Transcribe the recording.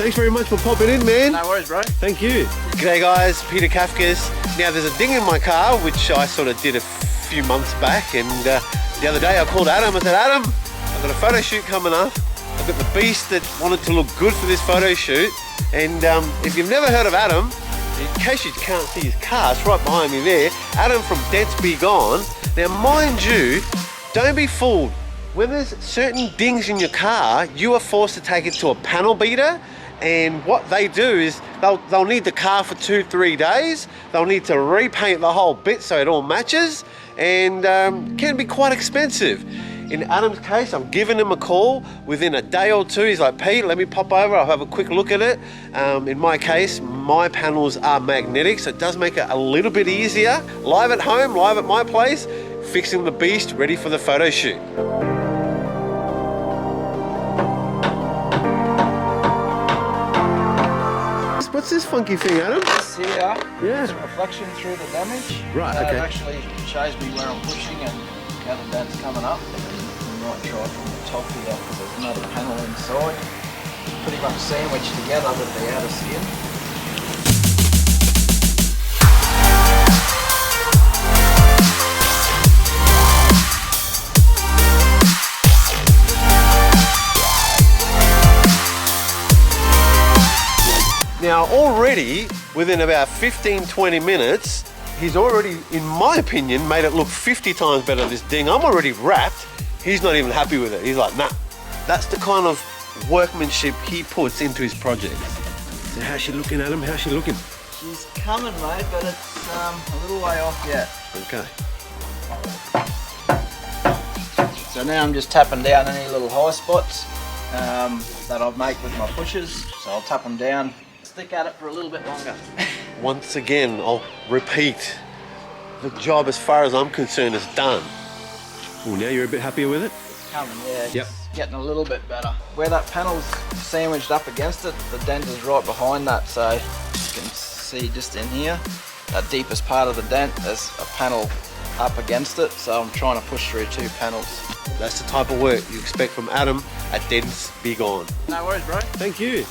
Thanks very much for popping in, man. No worries, bro. Thank you. G'day guys, Peter Kafkas. Now there's a ding in my car, which I sort of did a few months back, and the other day I called Adam. I said, Adam, I've got a photo shoot coming up. I've got the beast that wanted to look good for this photo shoot. And if you've never heard of Adam, in case you can't see his car, it's right behind me there. Adam from Dents-B-Gone. Now mind you, don't be fooled. When there's certain dings in your car, you are forced to take it to a panel beater, and what they do is they'll need the car for 2-3 days. They'll need to repaint the whole bit so it all matches, and can be quite expensive. In Adam's case, I've given him a call. Within a day or two, he's like, Pete, let me pop over, I'll have a quick look at it. In my case, my panels are magnetic, so it does make it a little bit easier. Live at home, live at my place, fixing the beast, ready for the photo shoot. What's this funky thing, Adam? This here Yeah. is a reflection through the damage. Right, okay. It actually shows me where I'm pushing and how the dent's coming up. You might try from the top here because there's another panel inside. Pretty much sandwiched together with the outer skin. Now already, within about 15-20 minutes, he's already, in my opinion, made it look 50 times better, this ding. I'm already wrapped. He's not even happy with it. He's like, nah. That's the kind of workmanship he puts into his project. So how's she looking, Adam? How's she looking? She's coming, mate, but it's a little way off yet. Okay. So now I'm just tapping down any little high spots that I make with my pushers. So I'll tap them down, stick at it for a little bit longer. Once again, I'll repeat, the job as far as I'm concerned is done. Oh, now you're a bit happier with it? It's coming, yeah. Yep. It's getting a little bit better. Where that panel's sandwiched up against it, the dent is right behind that, so you can see just in here, that deepest part of the dent, there's a panel up against it, so I'm trying to push through 2 panels. That's the type of work you expect from Adam at Dents-B-Gone. No worries, bro. Thank you.